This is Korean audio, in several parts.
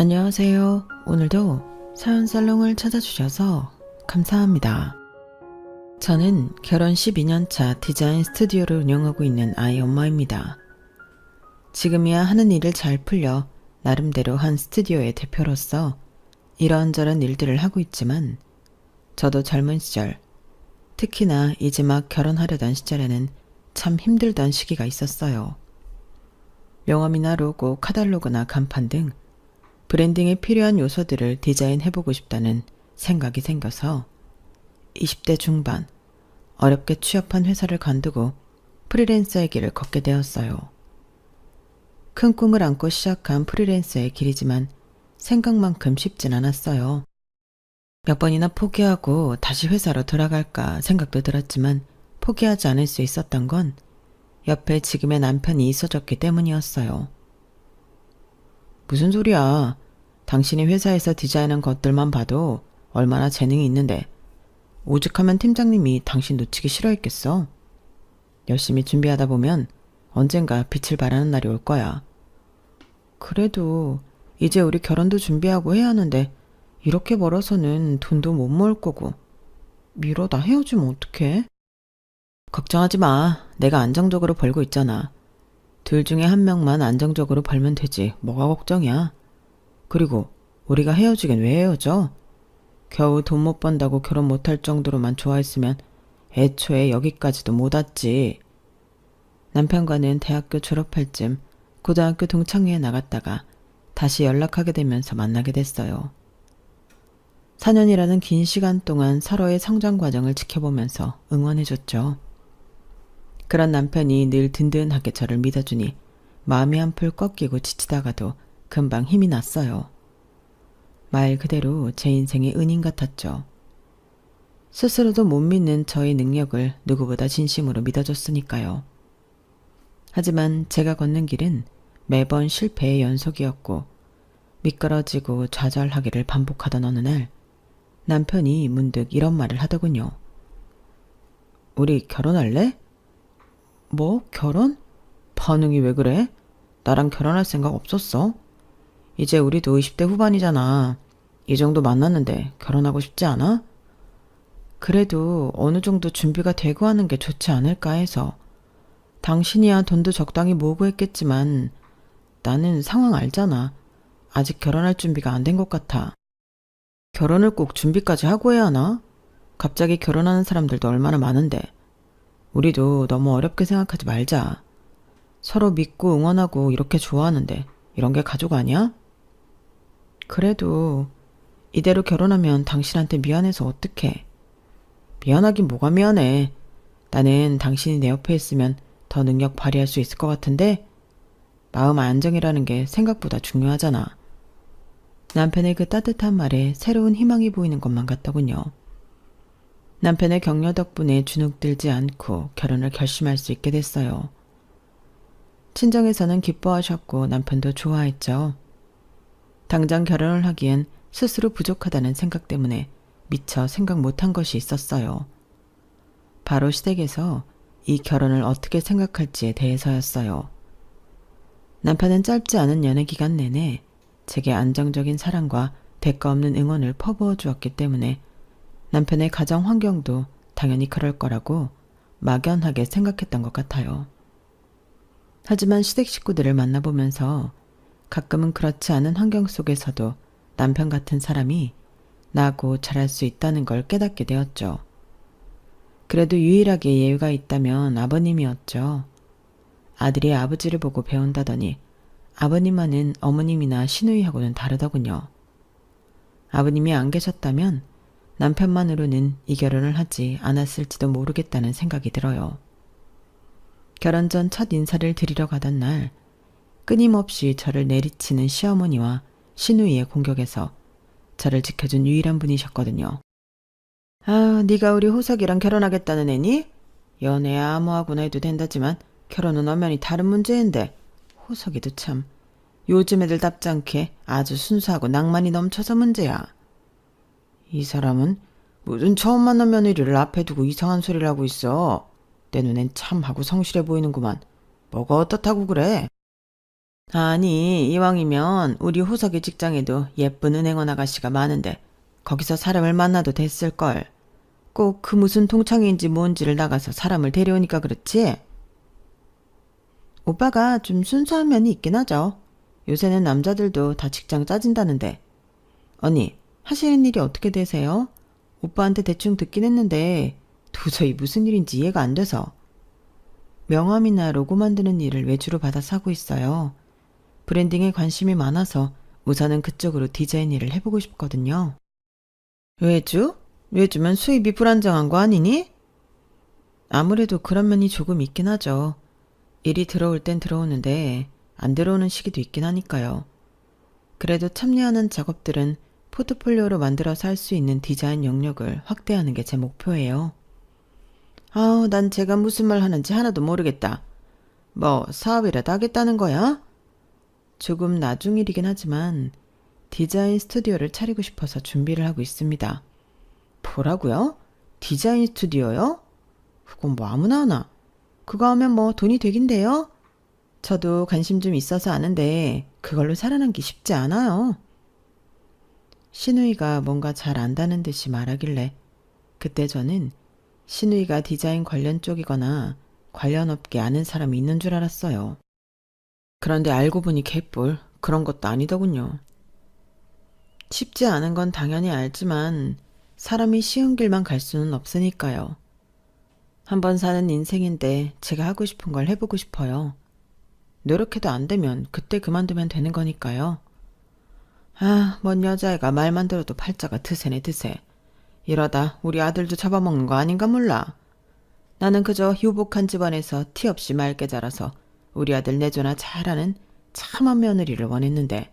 안녕하세요. 오늘도 사연 살롱을 찾아주셔서 감사합니다. 저는 결혼 12년차 디자인 스튜디오를 운영하고 있는 아이 엄마입니다. 지금이야 하는 일을 잘 풀려 나름대로 한 스튜디오의 대표로서 이런저런 일들을 하고 있지만 저도 젊은 시절, 특히나 이제 막 결혼하려던 시절에는 참 힘들던 시기가 있었어요. 명함이나 로고, 카탈로그나 간판 등 브랜딩에 필요한 요소들을 디자인해보고 싶다는 생각이 생겨서 20대 중반 어렵게 취업한 회사를 관두고 프리랜서의 길을 걷게 되었어요. 큰 꿈을 안고 시작한 프리랜서의 길이지만 생각만큼 쉽진 않았어요. 몇 번이나 포기하고 다시 회사로 돌아갈까 생각도 들었지만 포기하지 않을 수 있었던 건 옆에 지금의 남편이 있어줬기 때문이었어요. 무슨 소리야. 당신이 회사에서 디자인한 것들만 봐도 얼마나 재능이 있는데 오죽하면 팀장님이 당신 놓치기 싫어했겠어. 열심히 준비하다 보면 언젠가 빛을 발하는 날이 올 거야. 그래도 이제 우리 결혼도 준비하고 해야 하는데 이렇게 벌어서는 돈도 못 모을 거고 미뤄다 헤어지면 어떡해? 걱정하지 마. 내가 안정적으로 벌고 있잖아. 둘 중에 한 명만 안정적으로 벌면 되지. 뭐가 걱정이야. 그리고 우리가 헤어지긴 왜 헤어져? 겨우 돈 못 번다고 결혼 못할 정도로만 좋아했으면 애초에 여기까지도 못 왔지. 남편과는 대학교 졸업할 쯤 고등학교 동창회에 나갔다가 다시 연락하게 되면서 만나게 됐어요. 4년이라는 긴 시간 동안 서로의 성장 과정을 지켜보면서 응원해줬죠. 그런 남편이 늘 든든하게 저를 믿어주니 마음이 한풀 꺾이고 지치다가도 금방 힘이 났어요. 말 그대로 제 인생의 은인 같았죠. 스스로도 못 믿는 저의 능력을 누구보다 진심으로 믿어줬으니까요. 하지만 제가 걷는 길은 매번 실패의 연속이었고 미끄러지고 좌절하기를 반복하던 어느 날 남편이 문득 이런 말을 하더군요. 우리 결혼할래? 뭐? 결혼? 반응이 왜 그래? 나랑 결혼할 생각 없었어? 이제 우리도 20대 후반이잖아. 이 정도 만났는데 결혼하고 싶지 않아? 그래도 어느 정도 준비가 되고 하는 게 좋지 않을까 해서. 당신이야 돈도 적당히 모으고 했겠지만 나는 상황 알잖아. 아직 결혼할 준비가 안 된 것 같아. 결혼을 꼭 준비까지 하고 해야 하나? 갑자기 결혼하는 사람들도 얼마나 많은데. 우리도 너무 어렵게 생각하지 말자. 서로 믿고 응원하고 이렇게 좋아하는데 이런 게 가족 아니야? 그래도 이대로 결혼하면 당신한테 미안해서 어떡해. 미안하긴 뭐가 미안해. 나는 당신이 내 옆에 있으면 더 능력 발휘할 수 있을 것 같은데 마음 안정이라는 게 생각보다 중요하잖아. 남편의 그 따뜻한 말에 새로운 희망이 보이는 것만 같더군요. 남편의 격려 덕분에 주눅들지 않고 결혼을 결심할 수 있게 됐어요. 친정에서는 기뻐하셨고 남편도 좋아했죠. 당장 결혼을 하기엔 스스로 부족하다는 생각 때문에 미처 생각 못한 것이 있었어요. 바로 시댁에서 이 결혼을 어떻게 생각할지에 대해서였어요. 남편은 짧지 않은 연애 기간 내내 제게 안정적인 사랑과 대가 없는 응원을 퍼부어 주었기 때문에 남편의 가정 환경도 당연히 그럴 거라고 막연하게 생각했던 것 같아요. 하지만 시댁 식구들을 만나보면서 가끔은 그렇지 않은 환경 속에서도 남편 같은 사람이 나고 잘할 수 있다는 걸 깨닫게 되었죠. 그래도 유일하게 예외가 있다면 아버님이었죠. 아들이 아버지를 보고 배운다더니 아버님만은 어머님이나 시누이하고는 다르더군요. 아버님이 안 계셨다면 남편만으로는 이 결혼을 하지 않았을지도 모르겠다는 생각이 들어요. 결혼 전 첫 인사를 드리러 가던 날 끊임없이 저를 내리치는 시어머니와 시누이의 공격에서 저를 지켜준 유일한 분이셨거든요. 아, 네가 우리 호석이랑 결혼하겠다는 애니? 연애 아무하고나 해도 된다지만 결혼은 엄연히 다른 문제인데 호석이도 참 요즘 애들답지 않게 아주 순수하고 낭만이 넘쳐서 문제야. 이 사람은 무슨 처음 만난 며느리를 앞에 두고 이상한 소리를 하고 있어. 내 눈엔 참 하고 성실해 보이는구만. 뭐가 어떻다고 그래? 아니, 이왕이면 우리 호석이 직장에도 예쁜 은행원 아가씨가 많은데 거기서 사람을 만나도 됐을걸. 꼭 그 무슨 동창회인지 뭔지를 나가서 사람을 데려오니까 그렇지? 오빠가 좀 순수한 면이 있긴 하죠. 요새는 남자들도 다 직장 짜진다는데. 언니, 하시는 일이 어떻게 되세요? 오빠한테 대충 듣긴 했는데 도저히 무슨 일인지 이해가 안 돼서. 명함이나 로고 만드는 일을 외주로 받아서 하고 있어요. 브랜딩에 관심이 많아서 우선은 그쪽으로 디자인 일을 해보고 싶거든요. 외주? 외주면 수입이 불안정한 거 아니니? 아무래도 그런 면이 조금 있긴 하죠. 일이 들어올 땐 들어오는데 안 들어오는 시기도 있긴 하니까요. 그래도 참여하는 작업들은 포트폴리오로 만들어서 할 수 있는 디자인 영역을 확대하는 게 제 목표예요. 아우, 난 제가 무슨 말 하는지 하나도 모르겠다. 뭐 사업이라도 하겠다는 거야? 조금 나중 일이긴 하지만 디자인 스튜디오를 차리고 싶어서 준비를 하고 있습니다. 뭐라고요? 디자인 스튜디오요? 그건 뭐 아무나 하나. 그거 하면 뭐 돈이 되긴 돼요? 저도 관심 좀 있어서 아는데 그걸로 살아남기 쉽지 않아요. 신우이가 뭔가 잘 안다는 듯이 말하길래 그때 저는 신우이가 디자인 관련 쪽이거나 관련 업계 아는 사람이 있는 줄 알았어요. 그런데 알고 보니 개뿔 그런 것도 아니더군요. 쉽지 않은 건 당연히 알지만 사람이 쉬운 길만 갈 수는 없으니까요. 한번 사는 인생인데 제가 하고 싶은 걸 해보고 싶어요. 노력해도 안 되면 그때 그만두면 되는 거니까요. 아, 뭔 여자애가 말만 들어도 팔자가 드세네 드세. 이러다 우리 아들도 잡아먹는 거 아닌가 몰라. 나는 그저 유복한 집안에서 티 없이 맑게 자라서 우리 아들 내조나 잘하는 참한 며느리를 원했는데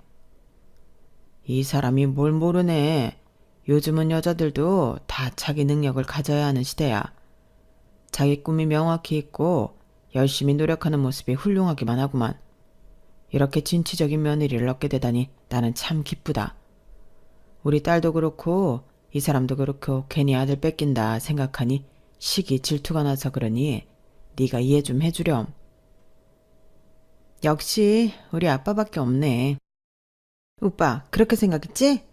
이 사람이 뭘 모르네. 요즘은 여자들도 다 자기 능력을 가져야 하는 시대야. 자기 꿈이 명확히 있고 열심히 노력하는 모습이 훌륭하기만 하구만. 이렇게 진취적인 며느리를 얻게 되다니 나는 참 기쁘다. 우리 딸도 그렇고 이 사람도 그렇고 괜히 아들 뺏긴다 생각하니 시기 질투가 나서 그러니 네가 이해 좀 해주렴. 역시 우리 아빠밖에 없네. 오빠 그렇게 생각했지?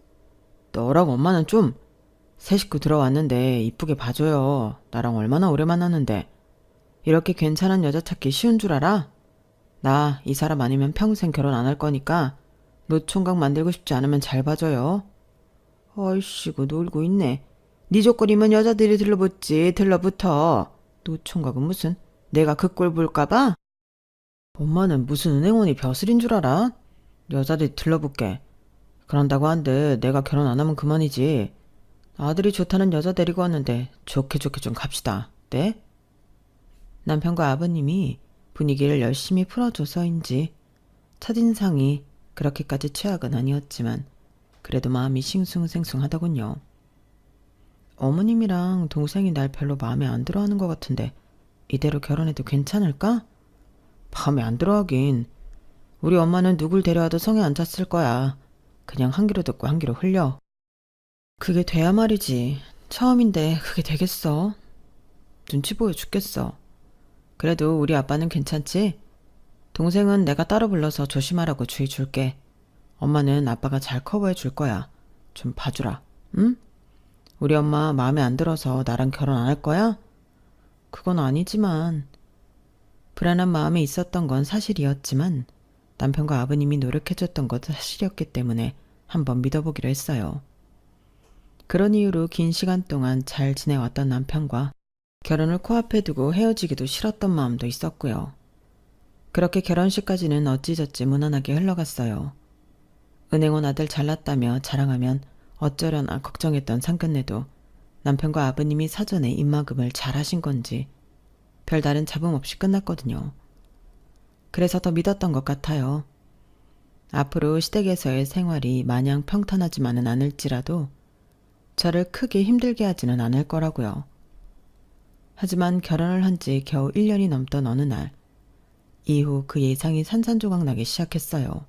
너랑 엄마는 좀 새 식구 들어왔는데 이쁘게 봐줘요. 나랑 얼마나 오래 만났는데. 이렇게 괜찮은 여자 찾기 쉬운 줄 알아? 나 이 사람 아니면 평생 결혼 안 할 거니까 노총각 만들고 싶지 않으면 잘 봐줘요. 어이씨고 놀고 있네. 네 조건이면 여자들이 들러붙지 들러붙어. 노총각은 무슨 내가 그 꼴 볼까봐? 엄마는 무슨 은행원이 벼슬인 줄 알아? 여자들이 들러붙게. 그런다고 한들 내가 결혼 안 하면 그만이지. 아들이 좋다는 여자 데리고 왔는데 좋게 좋게 좀 갑시다. 네? 남편과 아버님이 분위기를 열심히 풀어줘서인지 첫인상이 그렇게까지 최악은 아니었지만 그래도 마음이 싱숭생숭하더군요. 어머님이랑 동생이 날 별로 마음에 안 들어하는 것 같은데 이대로 결혼해도 괜찮을까? 마음에 안 들어하긴. 우리 엄마는 누굴 데려와도 성에 안 찼을 거야. 그냥 한 귀로 듣고 한 귀로 흘려. 그게 돼야 말이지. 처음인데 그게 되겠어? 눈치 보여 죽겠어. 그래도 우리 아빠는 괜찮지? 동생은 내가 따로 불러서 조심하라고 주의 줄게. 엄마는 아빠가 잘 커버해 줄 거야. 좀 봐주라. 응? 우리 엄마 마음에 안 들어서 나랑 결혼 안 할 거야? 그건 아니지만. 불안한 마음이 있었던 건 사실이었지만 남편과 아버님이 노력해줬던 것도 사실이었기 때문에 한번 믿어보기로 했어요. 그런 이유로 긴 시간 동안 잘 지내왔던 남편과 결혼을 코앞에 두고 헤어지기도 싫었던 마음도 있었고요. 그렇게 결혼식까지는 어찌저찌 무난하게 흘러갔어요. 은행원 아들 잘났다며 자랑하면 어쩌려나 걱정했던 상끝내도 남편과 아버님이 사전에 입막음을 잘하신 건지 별다른 잡음 없이 끝났거든요. 그래서 더 믿었던 것 같아요. 앞으로 시댁에서의 생활이 마냥 평탄하지만은 않을지라도 저를 크게 힘들게 하지는 않을 거라고요. 하지만 결혼을 한 지 겨우 1년이 넘던 어느 날 이후 그 예상이 산산조각 나기 시작했어요.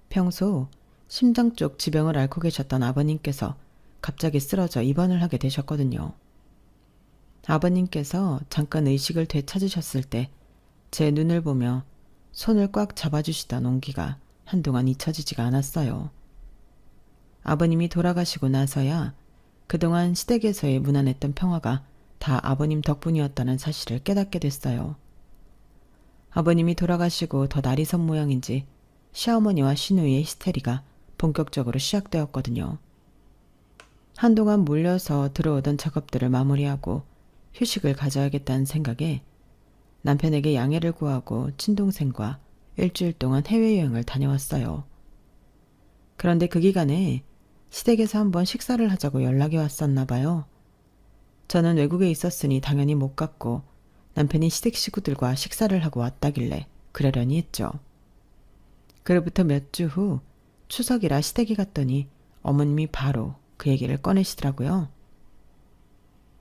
평소 심장 쪽 지병을 앓고 계셨던 아버님께서 갑자기 쓰러져 입원을 하게 되셨거든요. 아버님께서 잠깐 의식을 되찾으셨을 때 제 눈을 보며 손을 꽉 잡아주시던 온기가 한동안 잊혀지지가 않았어요. 아버님이 돌아가시고 나서야 그동안 시댁에서의 무난했던 평화가 다 아버님 덕분이었다는 사실을 깨닫게 됐어요. 아버님이 돌아가시고 더 날이 선 모양인지 시어머니와 시누이의 히스테리가 본격적으로 시작되었거든요. 한동안 몰려서 들어오던 작업들을 마무리하고 휴식을 가져야겠다는 생각에 남편에게 양해를 구하고 친동생과 일주일 동안 해외여행을 다녀왔어요. 그런데 그 기간에 시댁에서 한번 식사를 하자고 연락이 왔었나 봐요. 저는 외국에 있었으니 당연히 못 갔고 남편이 시댁 식구들과 식사를 하고 왔다길래 그러려니 했죠. 그로부터 몇 주 후 추석이라 시댁에 갔더니 어머님이 바로 그 얘기를 꺼내시더라고요.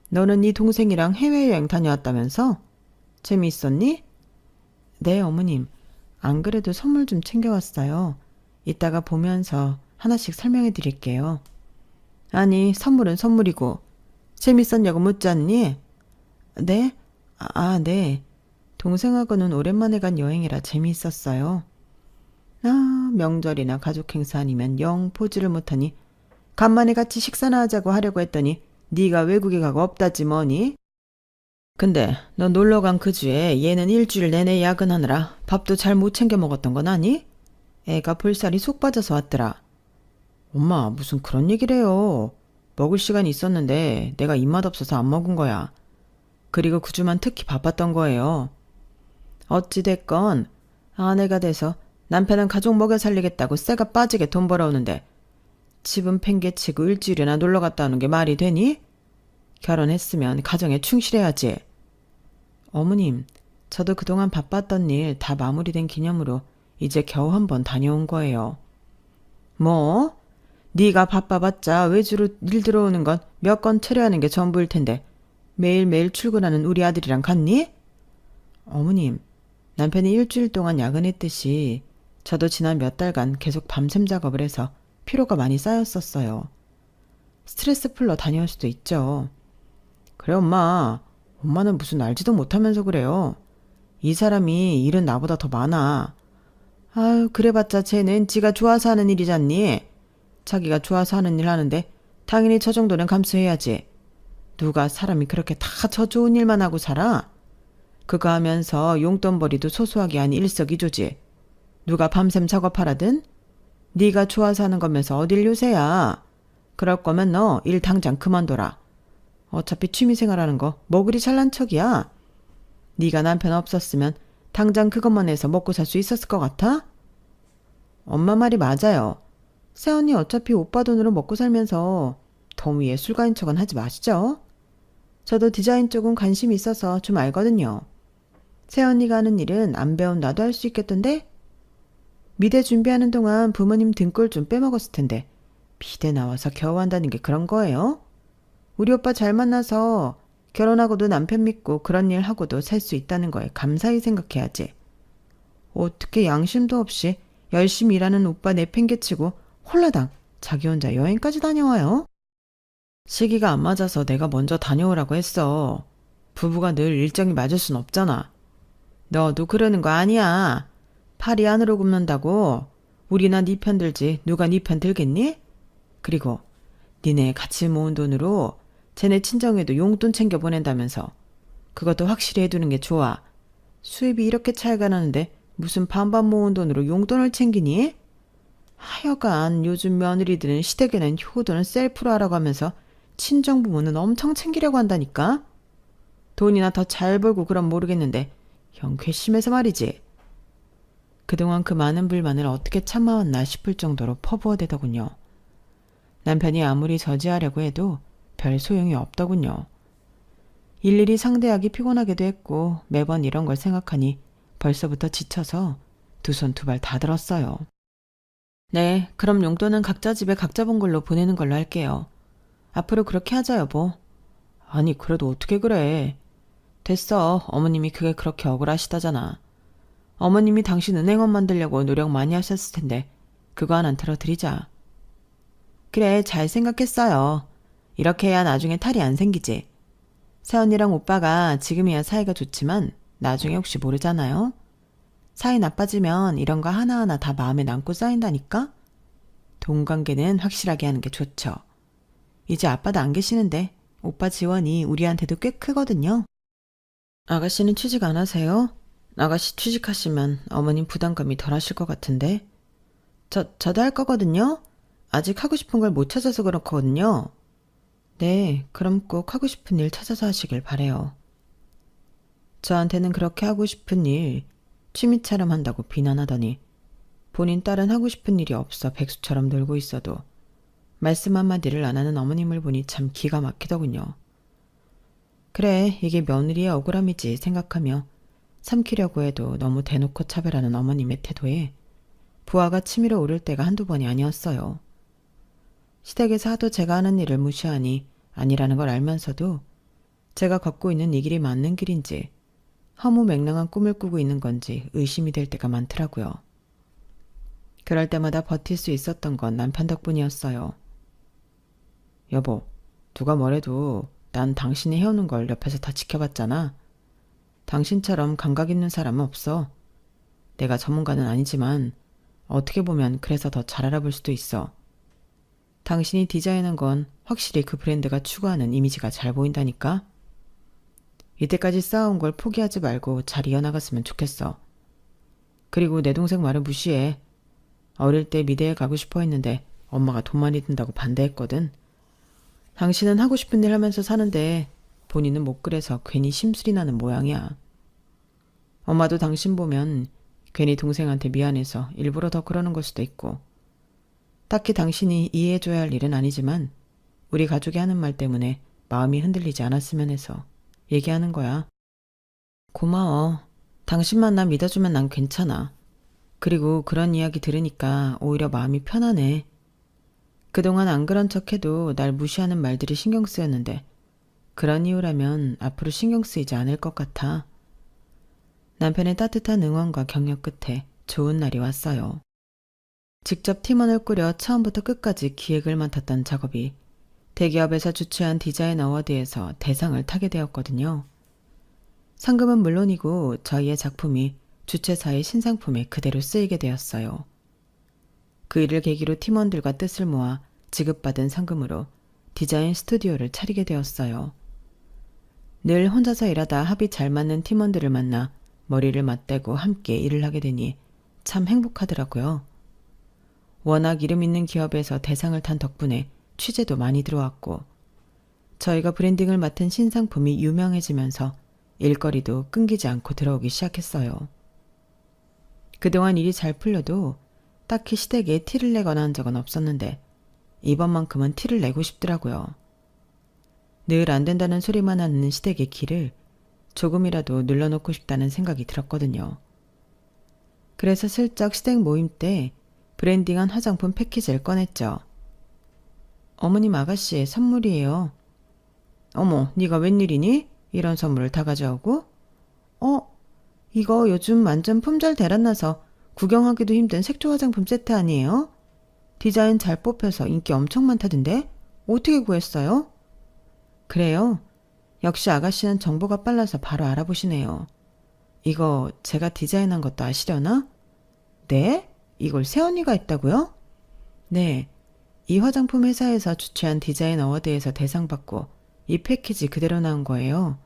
너는 네 동생이랑 해외여행 다녀왔다면서? 재미있었니? 네, 어머님. 안 그래도 선물 좀 챙겨왔어요. 이따가 보면서 하나씩 설명해 드릴게요. 아니, 선물은 선물이고 재밌었냐고 묻지 않니? 네? 네. 동생하고는 오랜만에 간 여행이라 재미있었어요. 명절이나 가족 행사 아니면 영 보지를 못하니 간만에 같이 식사나 하자고 하려고 했더니 네가 외국에 가고 없다지 뭐니? 근데 너 놀러 간 그 주에 얘는 일주일 내내 야근하느라 밥도 잘 못 챙겨 먹었던 건 아니? 애가 볼살이 속 빠져서 왔더라. 엄마, 무슨 그런 얘기를 해요. 먹을 시간이 있었는데 내가 입맛 없어서 안 먹은 거야. 그리고 그 주만 특히 바빴던 거예요. 어찌됐건 아내가 돼서 남편은 가족 먹여 살리겠다고 쇠가 빠지게 돈 벌어오는데 집은 팽개치고 일주일이나 놀러 갔다 오는 게 말이 되니? 결혼했으면 가정에 충실해야지. 어머님, 저도 그동안 바빴던 일 다 마무리된 기념으로 이제 겨우 한번 다녀온 거예요. 뭐? 네가 바빠봤자 외주로 일 들어오는 건 몇 건 처리하는 게 전부일 텐데 매일매일 출근하는 우리 아들이랑 같니? 어머님, 남편이 일주일 동안 야근했듯이 저도 지난 몇 달간 계속 밤샘 작업을 해서 피로가 많이 쌓였었어요. 스트레스 풀러 다녀올 수도 있죠. 그래, 엄마. 엄마는 무슨 알지도 못하면서 그래요. 이 사람이 일은 나보다 더 많아. 아유, 그래봤자 쟤는 지가 좋아서 하는 일이잖니. 자기가 좋아서 하는 일 하는데 당연히 저 정도는 감수해야지. 누가 사람이 그렇게 다 저 좋은 일만 하고 살아? 그거 하면서 용돈벌이도 소소하게 하니 일석이조지. 누가 밤샘 작업하라든? 네가 좋아서 하는 거면서 어딜 요새야. 그럴 거면 너 일 당장 그만둬라. 어차피 취미생활하는 거 뭐 그리 잘난 척이야. 네가 남편 없었으면 당장 그것만 해서 먹고 살 수 있었을 것 같아? 엄마 말이 맞아요. 새언니 어차피 오빠 돈으로 먹고 살면서 더위에 술가인 척은 하지 마시죠. 저도 디자인 쪽은 관심이 있어서 좀 알거든요. 새언니가 하는 일은 안 배운 나도 할 수 있겠던데? 미대 준비하는 동안 부모님 등골 좀 빼먹었을 텐데 미대 나와서 겨우 한다는 게 그런 거예요? 우리 오빠 잘 만나서 결혼하고도 남편 믿고 그런 일 하고도 살 수 있다는 거에 감사히 생각해야지. 어떻게 양심도 없이 열심히 일하는 오빠 내팽개치고 홀라당 자기 혼자 여행까지 다녀와요? 시기가 안 맞아서 내가 먼저 다녀오라고 했어. 부부가 늘 일정이 맞을 순 없잖아. 너도 그러는 거 아니야. 팔이 안으로 굽는다고 우리나 네 편 들지 누가 네 편 들겠니? 그리고 니네 같이 모은 돈으로 쟤네 친정에도 용돈 챙겨 보낸다면서. 그것도 확실히 해두는 게 좋아. 수입이 이렇게 차이가 나는데 무슨 반반 모은 돈으로 용돈을 챙기니? 하여간 요즘 며느리들은 시댁에는 효도는 셀프로 하라고 하면서 친정 부모는 엄청 챙기려고 한다니까. 돈이나 더 잘 벌고 그럼 모르겠는데 형 괘씸해서 말이지. 그동안 그 많은 불만을 어떻게 참아왔나 싶을 정도로 퍼부어대더군요. 남편이 아무리 저지하려고 해도 별 소용이 없더군요. 일일이 상대하기 피곤하기도 했고 매번 이런 걸 생각하니 벌써부터 지쳐서 두 손 두 발 다 들었어요. 네, 그럼 용돈은 각자 집에 각자 본 걸로 보내는 걸로 할게요. 앞으로 그렇게 하자, 여보. 아니, 그래도 어떻게 그래. 됐어. 어머님이 그게 그렇게 억울하시다잖아. 어머님이 당신 은행원 만들려고 노력 많이 하셨을 텐데 그거 하나 들어드리자. 그래, 잘 생각했어요. 이렇게 해야 나중에 탈이 안 생기지. 새언니랑 오빠가 지금이야 사이가 좋지만 나중에 혹시 모르잖아요. 사이 나빠지면 이런 거 하나하나 다 마음에 남고 쌓인다니까? 돈 관계는 확실하게 하는 게 좋죠. 이제 아빠도 안 계시는데 오빠 지원이 우리한테도 꽤 크거든요. 아가씨는 취직 안 하세요? 아가씨 취직하시면 어머님 부담감이 덜 하실 것 같은데. 저도 할 거거든요. 아직 하고 싶은 걸 못 찾아서 그렇거든요. 네, 그럼 꼭 하고 싶은 일 찾아서 하시길 바래요. 저한테는 그렇게 하고 싶은 일 취미처럼 한다고 비난하더니 본인 딸은 하고 싶은 일이 없어 백수처럼 놀고 있어도 말씀 한마디를 안 하는 어머님을 보니 참 기가 막히더군요. 그래, 이게 며느리의 억울함이지 생각하며 삼키려고 해도 너무 대놓고 차별하는 어머님의 태도에 부하가 치밀어 오를 때가 한두 번이 아니었어요. 시댁에서 하도 제가 하는 일을 무시하니 아니라는 걸 알면서도 제가 걷고 있는 이 길이 맞는 길인지 허무맹랑한 꿈을 꾸고 있는 건지 의심이 될 때가 많더라고요. 그럴 때마다 버틸 수 있었던 건 남편 덕분이었어요. 여보, 누가 뭐래도 난 당신이 해오는 걸 옆에서 다 지켜봤잖아. 당신처럼 감각 있는 사람은 없어. 내가 전문가는 아니지만 어떻게 보면 그래서 더 잘 알아볼 수도 있어. 당신이 디자인한 건 확실히 그 브랜드가 추구하는 이미지가 잘 보인다니까? 이때까지 쌓아온 걸 포기하지 말고 잘 이어나갔으면 좋겠어. 그리고 내 동생 말을 무시해. 어릴 때 미대에 가고 싶어 했는데 엄마가 돈 많이 든다고 반대했거든. 당신은 하고 싶은 일 하면서 사는데 본인은 못 그래서 괜히 심술이 나는 모양이야. 엄마도 당신 보면 괜히 동생한테 미안해서 일부러 더 그러는 걸 수도 있고. 딱히 당신이 이해해줘야 할 일은 아니지만 우리 가족이 하는 말 때문에 마음이 흔들리지 않았으면 해서 얘기하는 거야. 고마워. 당신만 나 믿어주면 난 괜찮아. 그리고 그런 이야기 들으니까 오히려 마음이 편하네. 그동안 안 그런 척해도 날 무시하는 말들이 신경 쓰였는데 그런 이유라면 앞으로 신경 쓰이지 않을 것 같아. 남편의 따뜻한 응원과 격려 끝에 좋은 날이 왔어요. 직접 팀원을 꾸려 처음부터 끝까지 기획을 맡았던 작업이 대기업에서 주최한 디자인 어워드에서 대상을 타게 되었거든요. 상금은 물론이고 저희의 작품이 주최사의 신상품에 그대로 쓰이게 되었어요. 그 일을 계기로 팀원들과 뜻을 모아 지급받은 상금으로 디자인 스튜디오를 차리게 되었어요. 늘 혼자서 일하다 합이 잘 맞는 팀원들을 만나 머리를 맞대고 함께 일을 하게 되니 참 행복하더라고요. 워낙 이름 있는 기업에서 대상을 탄 덕분에 취재도 많이 들어왔고 저희가 브랜딩을 맡은 신상품이 유명해지면서 일거리도 끊기지 않고 들어오기 시작했어요. 그동안 일이 잘 풀려도 딱히 시댁에 티를 내거나 한 적은 없었는데 이번만큼은 티를 내고 싶더라고요. 늘 안 된다는 소리만 하는 시댁의 기를 조금이라도 눌러놓고 싶다는 생각이 들었거든요. 그래서 슬쩍 시댁 모임 때 브랜딩한 화장품 패키지를 꺼냈죠. 어머님 아가씨의 선물이에요. 어머, 네가 웬일이니? 이런 선물을 다 가져오고? 이거 요즘 완전 품절 대란나서 구경하기도 힘든 색조 화장품 세트 아니에요? 디자인 잘 뽑혀서 인기 엄청 많다던데? 어떻게 구했어요? 그래요? 역시 아가씨는 정보가 빨라서 바로 알아보시네요. 이거 제가 디자인한 것도 아시려나? 네? 이걸 새언니가 했다고요? 네. 이 화장품 회사에서 주최한 디자인 어워드에서 대상 받고 이 패키지 그대로 나온 거예요.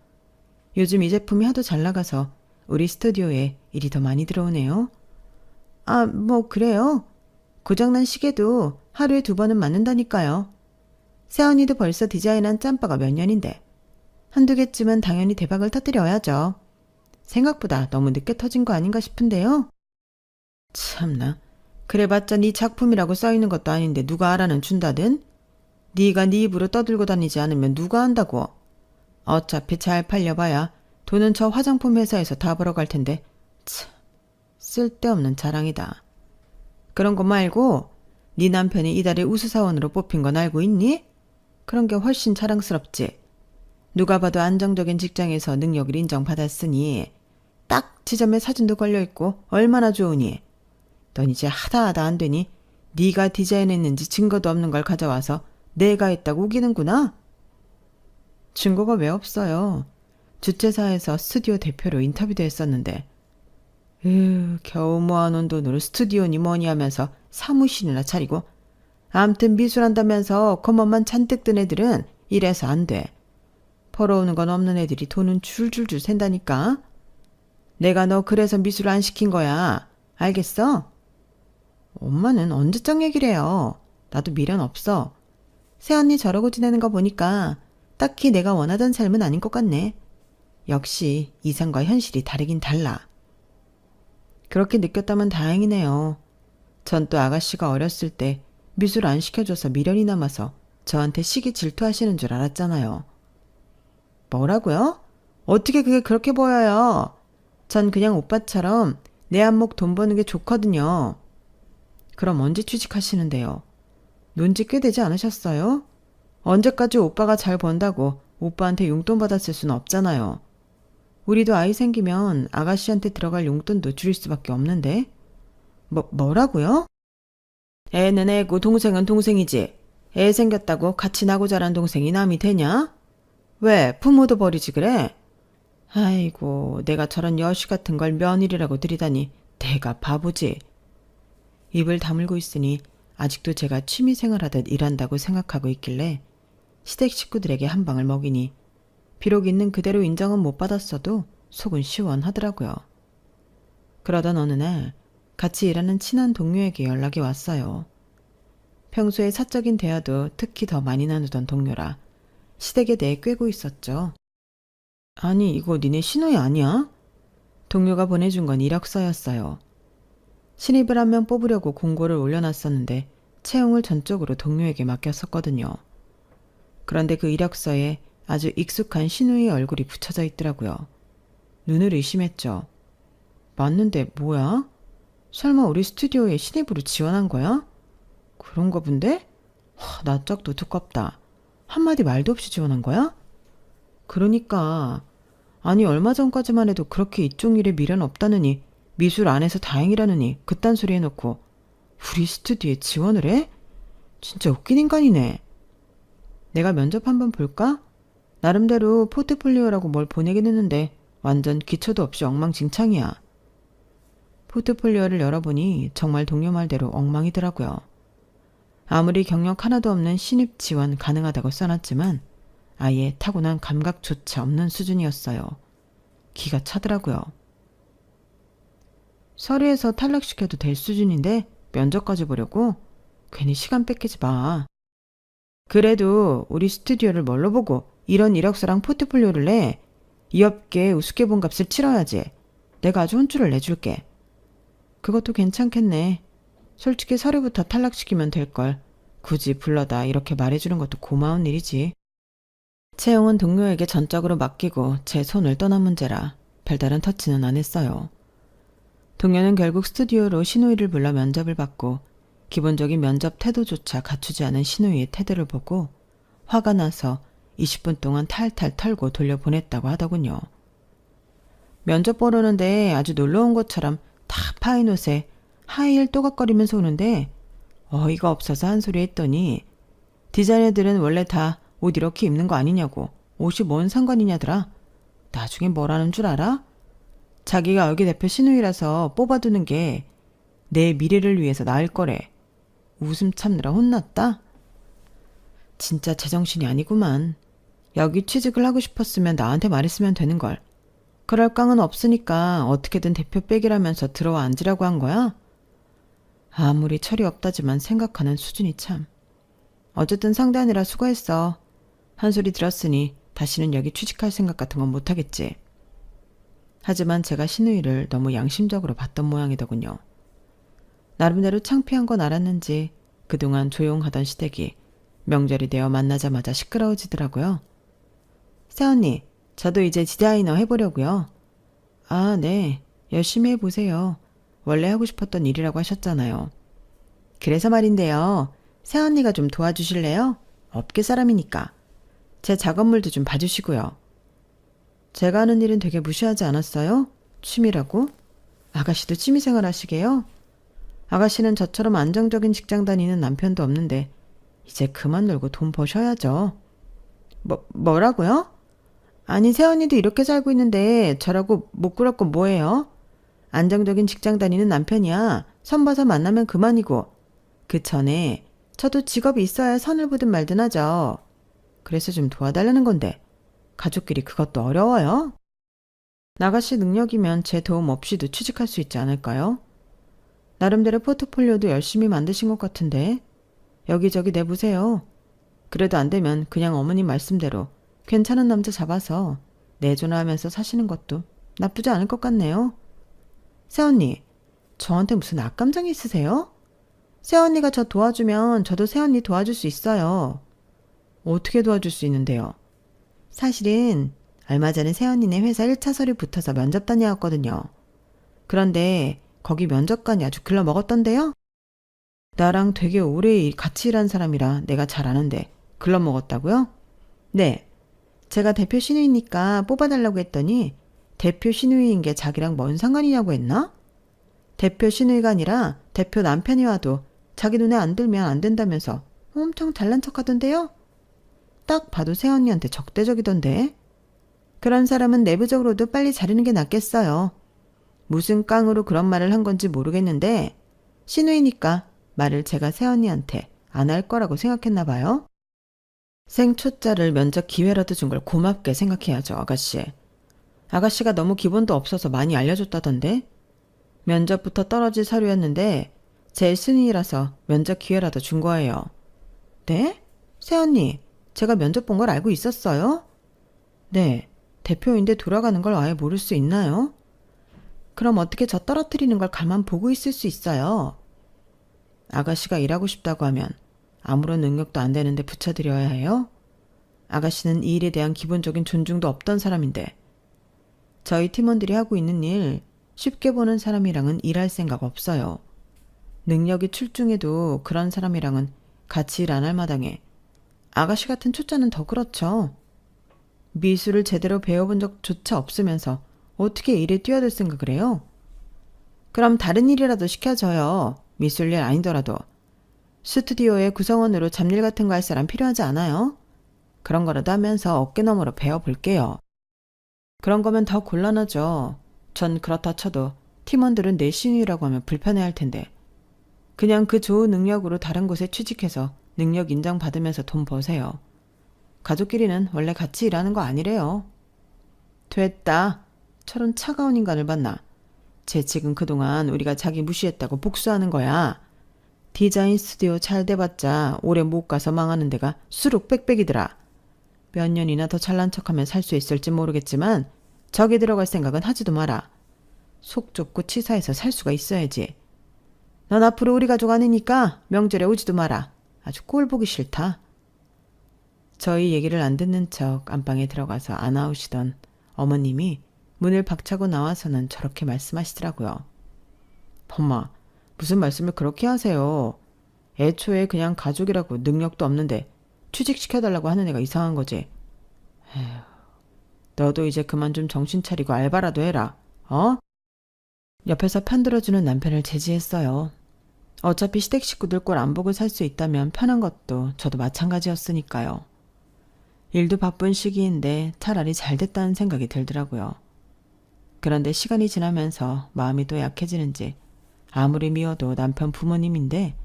요즘 이 제품이 하도 잘 나가서 우리 스튜디오에 일이 더 많이 들어오네요. 아, 뭐 그래요. 고장난 시계도 하루에 2번은 맞는다니까요. 새언니도 벌써 디자인한 짬바가 몇 년인데 한두 개쯤은 당연히 대박을 터뜨려야죠. 생각보다 너무 늦게 터진 거 아닌가 싶은데요. 참나. 그래봤자 네 작품이라고 써있는 것도 아닌데 누가 알아는 준다든? 네가 네 입으로 떠들고 다니지 않으면 누가 안다고? 어차피 잘 팔려봐야 돈은 저 화장품 회사에서 다 벌어갈 텐데 참 쓸데없는 자랑이다. 그런 거 말고 네 남편이 이달에 우수사원으로 뽑힌 건 알고 있니? 그런 게 훨씬 자랑스럽지. 누가 봐도 안정적인 직장에서 능력을 인정받았으니 딱 지점에 사진도 걸려있고 얼마나 좋으니. 넌 이제 하다 안 되니 네가 디자인했는지 증거도 없는 걸 가져와서 내가 했다고 우기는구나. 증거가 왜 없어요. 주최사에서 스튜디오 대표로 인터뷰도 했었는데. 겨우 모아놓은 돈으로 스튜디오니 뭐니 하면서 사무실이나 차리고. 암튼 미술한다면서 검은만 잔뜩 든 애들은 이래서 안 돼. 벌어오는 건 없는 애들이 돈은 줄줄줄 샌다니까. 내가 너 그래서 미술 안 시킨 거야. 알겠어? 엄마는 언제적 얘기를 해요. 나도 미련 없어. 새언니 저러고 지내는 거 보니까 딱히 내가 원하던 삶은 아닌 것 같네. 역시 이상과 현실이 다르긴 달라. 그렇게 느꼈다면 다행이네요. 전 또 아가씨가 어렸을 때 미술 안 시켜줘서 미련이 남아서 저한테 시기 질투하시는 줄 알았잖아요. 뭐라고요? 어떻게 그게 그렇게 보여요? 전 그냥 오빠처럼 내 안목 돈 버는 게 좋거든요. 그럼 언제 취직하시는데요? 논지 꽤 되지 않으셨어요? 언제까지 오빠가 잘 번다고 오빠한테 용돈 받았을 수는 없잖아요. 우리도 아이 생기면 아가씨한테 들어갈 용돈도 줄일 수밖에 없는데. 뭐라고요? 애는 애고 동생은 동생이지. 애 생겼다고 같이 나고 자란 동생이 남이 되냐? 왜 부모도 버리지 그래? 아이고, 내가 저런 여시 같은 걸 며느리라고 들이다니 내가 바보지. 입을 다물고 있으니 아직도 제가 취미생활하듯 일한다고 생각하고 있길래 시댁 식구들에게 한 방을 먹이니 비록 있는 그대로 인정은 못 받았어도 속은 시원하더라고요. 그러던 어느 날 같이 일하는 친한 동료에게 연락이 왔어요. 평소에 사적인 대화도 특히 더 많이 나누던 동료라 시댁에 대해 꿰고 있었죠. 아니, 이거 니네 신호이 아니야? 동료가 보내준 건 이력서였어요. 신입을 한 명 뽑으려고 공고를 올려놨었는데 채용을 전적으로 동료에게 맡겼었거든요. 그런데 그 이력서에 아주 익숙한 신우의 얼굴이 붙여져 있더라고요. 눈을 의심했죠. 맞는데 뭐야? 설마 우리 스튜디오에 신입으로 지원한 거야? 그런가 본데? 나 짝도 두껍다. 한마디 말도 없이 지원한 거야? 그러니까. 아니, 얼마 전까지만 해도 그렇게 이쪽 일에 미련 없다느니 미술 안 해서 다행이라느니 그딴 소리 해놓고 우리 스튜디오에 지원을 해? 진짜 웃긴 인간이네. 내가 면접 한번 볼까? 나름대로 포트폴리오라고 뭘 보내긴 했는데 완전 기초도 없이 엉망진창이야. 포트폴리오를 열어보니 정말 동료 말대로 엉망이더라고요. 아무리 경력 하나도 없는 신입 지원 가능하다고 써놨지만 아예 타고난 감각조차 없는 수준이었어요. 기가 차더라고요. 서류에서 탈락시켜도 될 수준인데 면접까지 보려고? 괜히 시간 뺏기지 마. 그래도 우리 스튜디오를 뭘로 보고 이런 이력서랑 포트폴리오를 내? 이 업계에 우습게 본 값을 치러야지. 내가 아주 혼쭐을 내줄게. 그것도 괜찮겠네. 솔직히 서류부터 탈락시키면 될걸. 굳이 불러다 이렇게 말해주는 것도 고마운 일이지. 채용은 동료에게 전적으로 맡기고 제 손을 떠난 문제라 별다른 터치는 안 했어요. 동료는 결국 스튜디오로 신우이를 불러 면접을 받고 기본적인 면접 태도조차 갖추지 않은 신우이의 태도를 보고 화가 나서 20분 동안 탈탈 털고 돌려보냈다고 하더군요. 면접 보러는데 아주 놀러온 것처럼 다 파인 옷에 하이힐 또각거리면서 오는데 어이가 없어서 한 소리 했더니 디자이너들은 원래 다 옷 이렇게 입는 거 아니냐고. 옷이 뭔 상관이냐더라. 나중에 뭐라는 줄 알아? 자기가 여기 대표 신우이라서 뽑아두는 게 내 미래를 위해서 나을 거래. 웃음 참느라 혼났다? 진짜 제정신이 아니구만. 여기 취직을 하고 싶었으면 나한테 말했으면 되는걸. 그럴 깡은 없으니까 어떻게든 대표 빼기라면서 들어와 앉으라고 한 거야? 아무리 철이 없다지만 생각하는 수준이 참. 어쨌든 상대하느라 수고했어. 한 소리 들었으니 다시는 여기 취직할 생각 같은 건 못하겠지. 하지만 제가 신우이를 너무 양심적으로 봤던 모양이더군요. 나름대로 창피한 건 알았는지 그동안 조용하던 시댁이 명절이 되어 만나자마자 시끄러워지더라고요. 새언니, 저도 이제 디자이너 해보려고요. 아, 네. 열심히 해보세요. 원래 하고 싶었던 일이라고 하셨잖아요. 그래서 말인데요. 새언니가 좀 도와주실래요? 업계 사람이니까. 제 작업물도 좀 봐주시고요. 제가 하는 일은 되게 무시하지 않았어요? 취미라고? 아가씨도 취미생활 하시게요? 아가씨는 저처럼 안정적인 직장 다니는 남편도 없는데 이제 그만 놀고 돈 버셔야죠. 뭐라고요? 아니, 새언니도 이렇게 살고 있는데 저라고 못 그럴 건 뭐예요? 안정적인 직장 다니는 남편이야. 선 봐서 만나면 그만이고. 그 전에 저도 직업이 있어야 선을 보든 말든 하죠. 그래서 좀 도와달라는 건데 가족끼리 그것도 어려워요? 나가씨 능력이면 제 도움 없이도 취직할 수 있지 않을까요? 나름대로 포트폴리오도 열심히 만드신 것 같은데 여기저기 내보세요. 그래도 안 되면 그냥 어머님 말씀대로 괜찮은 남자 잡아서 내조나하면서 사시는 것도 나쁘지 않을 것 같네요. 새언니, 저한테 무슨 악감정이 있으세요? 새언니가 저 도와주면 저도 새언니 도와줄 수 있어요. 어떻게 도와줄 수 있는데요? 사실은 얼마 전에 새언니네 회사 1차 서류 붙어서 면접 다녀왔거든요. 그런데 거기 면접관이 아주 글러먹었던데요? 나랑 되게 오래 같이 일한 사람이라 내가 잘 아는데 글러먹었다고요? 네. 제가 대표 신우이니까 뽑아달라고 했더니 대표 신우이인 게 자기랑 뭔 상관이냐고 했나? 대표 신우이가 아니라 대표 남편이 와도 자기 눈에 안 들면 안 된다면서 엄청 잘난 척하던데요? 딱 봐도 새언니한테 적대적이던데. 그런 사람은 내부적으로도 빨리 자르는 게 낫겠어요. 무슨 깡으로 그런 말을 한 건지 모르겠는데 신우이니까 말을 제가 새언니한테 안 할 거라고 생각했나 봐요. 생초짜를 면접 기회라도 준 걸 고맙게 생각해야죠, 아가씨. 아가씨가 너무 기본도 없어서 많이 알려줬다던데. 면접부터 떨어질 서류였는데 제 순위라서 면접 기회라도 준 거예요. 네? 새언니, 제가 면접 본 걸 알고 있었어요? 네, 대표인데 돌아가는 걸 아예 모를 수 있나요? 그럼 어떻게 저 떨어뜨리는 걸 가만 보고 있을 수 있어요? 아가씨가 일하고 싶다고 하면 아무런 능력도 안 되는데 붙여드려야 해요? 아가씨는 이 일에 대한 기본적인 존중도 없던 사람인데 저희 팀원들이 하고 있는 일 쉽게 보는 사람이랑은 일할 생각 없어요. 능력이 출중해도 그런 사람이랑은 같이 일 안 할 마당에 아가씨 같은 초짜는 더 그렇죠. 미술을 제대로 배워본 적조차 없으면서 어떻게 일에 뛰어들 생각을 해요? 그럼 다른 일이라도 시켜줘요. 미술 일 아니더라도. 스튜디오의 구성원으로 잡일 같은 거 할 사람 필요하지 않아요? 그런 거라도 하면서 어깨너머로 배워볼게요. 그런 거면 더 곤란하죠. 전 그렇다 쳐도 팀원들은 내 신입이라고 하면 불편해할 텐데. 그냥 그 좋은 능력으로 다른 곳에 취직해서 능력 인정받으면서 돈 버세요. 가족끼리는 원래 같이 일하는 거 아니래요. 됐다. 저런 차가운 인간을 봤나. 쟤 지금 그동안 우리가 자기 무시했다고 복수하는 거야. 디자인 스튜디오 잘 돼봤자 오래 못 가서 망하는 데가 수룩 빽빽이더라. 몇 년이나 더 잘난 척하면 살 수 있을지 모르겠지만 저기 들어갈 생각은 하지도 마라. 속 좁고 치사해서 살 수가 있어야지. 넌 앞으로 우리 가족 아니니까 명절에 오지도 마라. 아주 꼴 보기 싫다. 저희 얘기를 안 듣는 척 안방에 들어가서 안 나오시던 어머님이 문을 박차고 나와서는 저렇게 말씀하시더라고요. 엄마, 무슨 말씀을 그렇게 하세요. 애초에 그냥 가족이라고 능력도 없는데 취직시켜달라고 하는 애가 이상한 거지. 에휴, 너도 이제 그만 좀 정신 차리고 알바라도 해라. 어? 옆에서 편들어주는 남편을 제지했어요. 어차피 시댁 식구들 꼴 안 보고 살 수 있다면 편한 것도 저도 마찬가지였으니까요. 일도 바쁜 시기인데 차라리 잘 됐다는 생각이 들더라고요. 그런데 시간이 지나면서 마음이 또 약해지는지 아무리 미워도 남편 부모님인데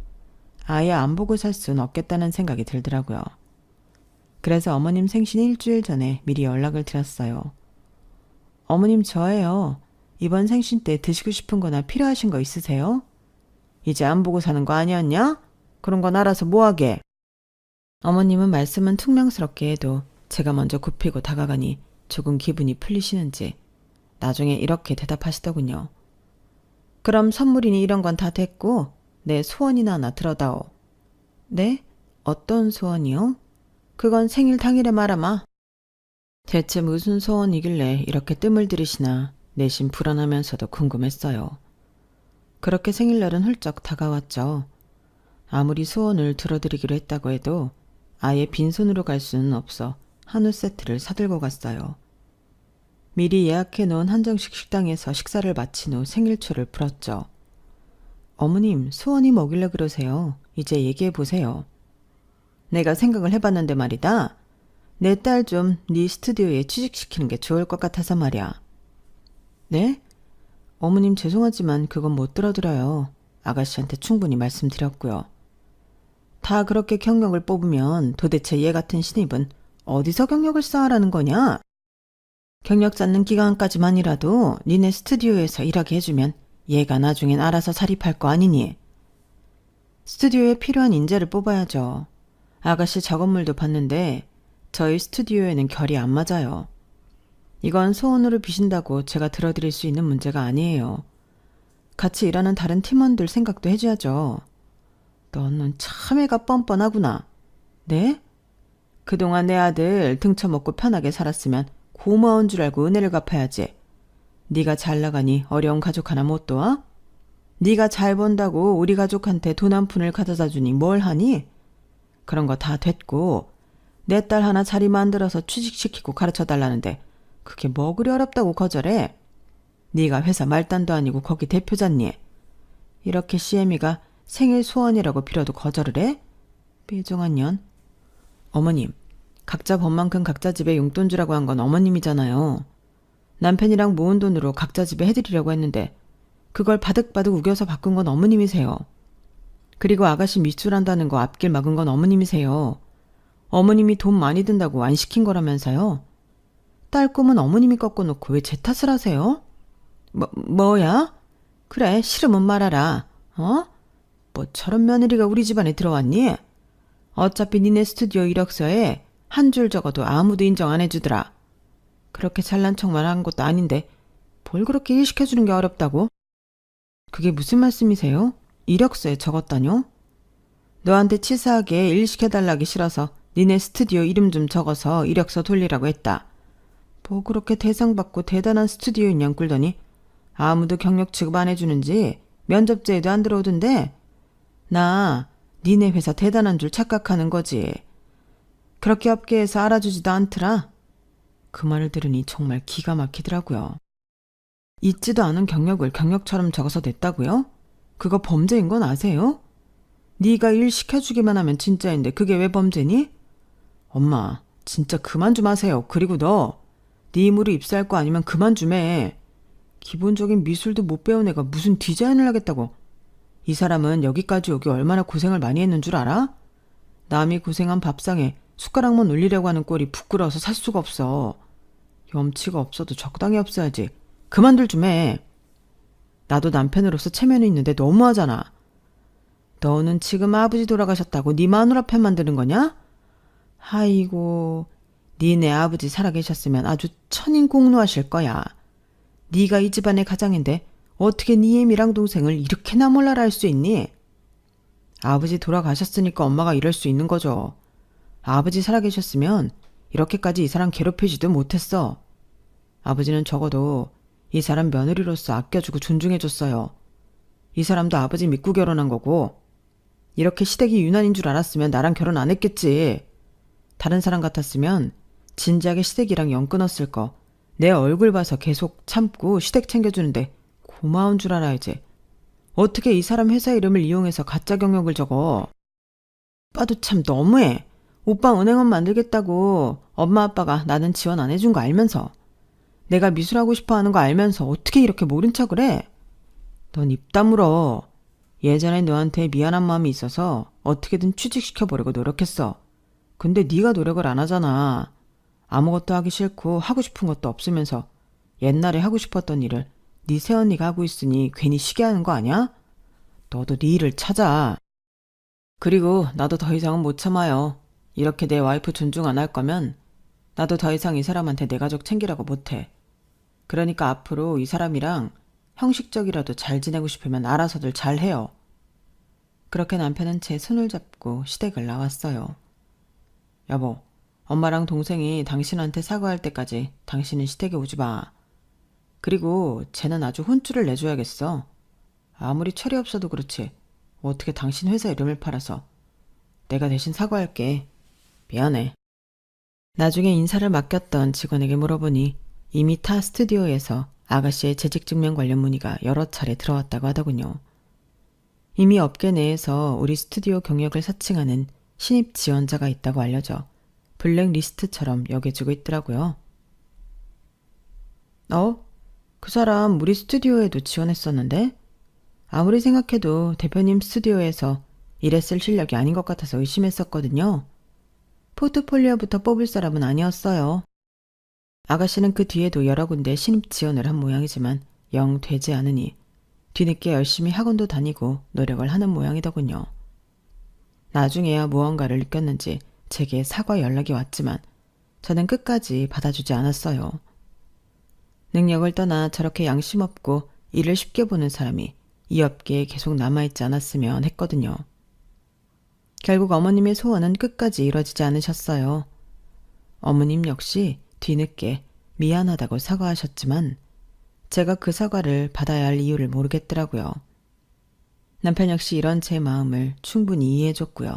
아예 안 보고 살 순 없겠다는 생각이 들더라고요. 그래서 어머님 생신 일주일 전에 미리 연락을 드렸어요. 어머님 저예요. 이번 생신 때 드시고 싶은 거나 필요하신 거 있으세요? 이제 안 보고 사는 거 아니었냐? 그런 건 알아서 뭐하게. 어머님은 말씀은 퉁명스럽게 해도 제가 먼저 굽히고 다가가니 조금 기분이 풀리시는지 나중에 이렇게 대답하시더군요. 그럼 선물이니 이런 건 다 됐고 내 소원이나 하나 들어다오. 네? 어떤 소원이요? 그건 생일 당일에 말아마. 대체 무슨 소원이길래 이렇게 뜸을 들이시나 내심 불안하면서도 궁금했어요. 그렇게 생일날은 훌쩍 다가왔죠. 아무리 소원을 들어드리기로 했다고 해도 아예 빈손으로 갈 수는 없어 한우 세트를 사들고 갔어요. 미리 예약해 놓은 한정식 식당에서 식사를 마친 후 생일초를 불었죠. 어머님, 소원이 뭐길래 그러세요? 이제 얘기해 보세요. 내가 생각을 해봤는데 말이다. 내 딸 좀 네 스튜디오에 취직시키는 게 좋을 것 같아서 말이야. 네? 어머님 죄송하지만 그건 못 들어드려요. 아가씨한테 충분히 말씀드렸고요. 다 그렇게 경력을 뽑으면 도대체 얘 같은 신입은 어디서 경력을 쌓으라는 거냐? 경력 쌓는 기간까지만이라도 니네 스튜디오에서 일하게 해주면 얘가 나중엔 알아서 자립할 거 아니니? 스튜디오에 필요한 인재를 뽑아야죠. 아가씨 작업물도 봤는데 저희 스튜디오에는 결이 안 맞아요. 이건 소원으로 비신다고 제가 들어드릴 수 있는 문제가 아니에요. 같이 일하는 다른 팀원들 생각도 해줘야죠. 너는 참 애가 뻔뻔하구나. 네? 그동안 내 아들 등쳐먹고 편하게 살았으면 고마운 줄 알고 은혜를 갚아야지. 네가 잘 나가니 어려운 가족 하나 못 도와? 네가 잘 번다고 우리 가족한테 돈 한 푼을 가져다 주니 뭘 하니? 그런 거 다 됐고 내 딸 하나 자리 만들어서 취직시키고 가르쳐달라는데 그게 뭐 그리 어렵다고 거절해? 네가 회사 말단도 아니고 거기 대표잖니. 이렇게 CM이가 생일 소원이라고 빌어도 거절을 해? 삐종한 년. 어머님, 각자 번만큼 각자 집에 용돈 주라고 한 건 어머님이잖아요. 남편이랑 모은 돈으로 각자 집에 해드리려고 했는데 그걸 바득바득 우겨서 바꾼 건 어머님이세요. 그리고 아가씨 미술한다는 거 앞길 막은 건 어머님이세요. 어머님이 돈 많이 든다고 안 시킨 거라면서요. 딸 꿈은 어머님이 꺾어놓고 왜 제 탓을 하세요? 뭐야? 그래, 싫으면 말하라. 어? 뭐 저런 며느리가 우리 집안에 들어왔니? 어차피 니네 스튜디오 이력서에 한 줄 적어도 아무도 인정 안 해주더라. 그렇게 잘난 척만 한 것도 아닌데 뭘 그렇게 일 시켜주는 게 어렵다고? 그게 무슨 말씀이세요? 이력서에 적었다뇨? 너한테 치사하게 일 시켜달라기 싫어서 니네 스튜디오 이름 좀 적어서 이력서 돌리라고 했다. 뭐 그렇게 대상받고 대단한 스튜디오인 양 꿀더니 아무도 경력 취급 안 해주는지 면접제에도 안 들어오던데 나 니네 회사 대단한 줄 착각하는 거지. 그렇게 업계에서 알아주지도 않더라. 그 말을 들으니 정말 기가 막히더라고요. 있지도 않은 경력을 경력처럼 적어서 냈다고요? 그거 범죄인 건 아세요? 네가 일 시켜주기만 하면 진짜인데 그게 왜 범죄니? 엄마, 진짜 그만 좀 하세요. 그리고 너, 네 힘으로 입사할 거 아니면 그만 좀 해. 기본적인 미술도 못 배운 애가 무슨 디자인을 하겠다고. 이 사람은 여기까지 오기 얼마나 고생을 많이 했는 줄 알아? 남이 고생한 밥상에 숟가락만 올리려고 하는 꼴이 부끄러워서 살 수가 없어. 염치가 없어도 적당히 없어야지. 그만들 좀 해. 나도 남편으로서 체면이 있는데 너무하잖아. 너는 지금 아버지 돌아가셨다고 네 마누라 편 만드는 거냐? 아이고, 니네 아버지 살아계셨으면 아주 천인공노하실 거야. 네가 이 집안의 가장인데 어떻게 네 애미랑 동생을 이렇게나 몰라라 할 수 있니? 아버지 돌아가셨으니까 엄마가 이럴 수 있는 거죠. 아버지 살아계셨으면 이렇게까지 이 사람 괴롭히지도 못했어. 아버지는 적어도 이 사람 며느리로서 아껴주고 존중해줬어요. 이 사람도 아버지 믿고 결혼한 거고 이렇게 시댁이 유난인 줄 알았으면 나랑 결혼 안 했겠지. 다른 사람 같았으면 진지하게 시댁이랑 연 끊었을 거. 내 얼굴 봐서 계속 참고 시댁 챙겨주는데 고마운 줄 알아야지. 어떻게 이 사람 회사 이름을 이용해서 가짜 경력을 적어. 오빠도 참 너무해. 오빠 은행원 만들겠다고 엄마 아빠가 나는 지원 안 해준 거 알면서 내가 미술하고 싶어 하는 거 알면서 어떻게 이렇게 모른 척을 해? 넌 입 다물어. 예전에 너한테 미안한 마음이 있어서 어떻게든 취직시켜보려고 노력했어. 근데 네가 노력을 안 하잖아. 아무것도 하기 싫고 하고 싶은 것도 없으면서 옛날에 하고 싶었던 일을 네 새언니가 하고 있으니 괜히 쉬게 하는 거 아니야? 너도 네 일을 찾아. 그리고 나도 더 이상은 못 참아요. 이렇게 내 와이프 존중 안 할 거면 나도 더 이상 이 사람한테 내 가족 챙기라고 못해. 그러니까 앞으로 이 사람이랑 형식적이라도 잘 지내고 싶으면 알아서들 잘해요. 그렇게 남편은 제 손을 잡고 시댁을 나왔어요. 여보, 엄마랑 동생이 당신한테 사과할 때까지 당신은 시댁에 오지 마. 그리고 쟤는 아주 혼쭐을 내줘야겠어. 아무리 철이 없어도 그렇지. 어떻게 당신 회사 이름을 팔아서. 내가 대신 사과할게. 미안해. 나중에 인사를 맡겼던 직원에게 물어보니 이미 타 스튜디오에서 아가씨의 재직증명 관련 문의가 여러 차례 들어왔다고 하더군요. 이미 업계 내에서 우리 스튜디오 경력을 사칭하는 신입 지원자가 있다고 알려져 블랙리스트처럼 여겨지고 있더라고요. 그 사람 우리 스튜디오에도 지원했었는데? 아무리 생각해도 대표님 스튜디오에서 일했을 실력이 아닌 것 같아서 의심했었거든요. 포트폴리오부터 뽑을 사람은 아니었어요. 아가씨는 그 뒤에도 여러 군데 신입 지원을 한 모양이지만 영 되지 않으니 뒤늦게 열심히 학원도 다니고 노력을 하는 모양이더군요. 나중에야 무언가를 느꼈는지 제게 사과 연락이 왔지만 저는 끝까지 받아주지 않았어요. 능력을 떠나 저렇게 양심 없고 일을 쉽게 보는 사람이 이 업계에 계속 남아있지 않았으면 했거든요. 결국 어머님의 소원은 끝까지 이뤄지지 않으셨어요. 어머님 역시 뒤늦게 미안하다고 사과하셨지만 제가 그 사과를 받아야 할 이유를 모르겠더라고요. 남편 역시 이런 제 마음을 충분히 이해해줬고요.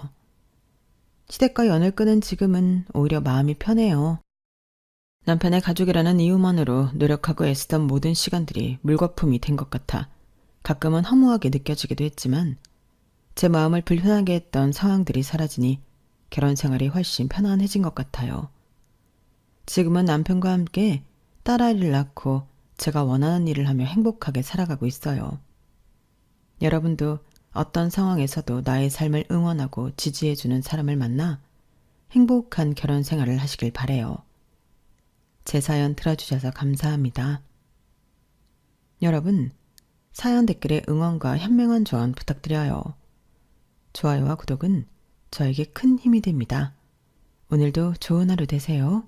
시댁과 연을 끄는 지금은 오히려 마음이 편해요. 남편의 가족이라는 이유만으로 노력하고 애쓰던 모든 시간들이 물거품이 된 것 같아 가끔은 허무하게 느껴지기도 했지만 제 마음을 불편하게 했던 상황들이 사라지니 결혼 생활이 훨씬 편안해진 것 같아요. 지금은 남편과 함께 딸아이를 낳고 제가 원하는 일을 하며 행복하게 살아가고 있어요. 여러분도 어떤 상황에서도 나의 삶을 응원하고 지지해주는 사람을 만나 행복한 결혼 생활을 하시길 바래요. 제 사연 들어주셔서 감사합니다. 여러분, 사연 댓글에 응원과 현명한 조언 부탁드려요. 좋아요와 구독은 저에게 큰 힘이 됩니다. 오늘도 좋은 하루 되세요.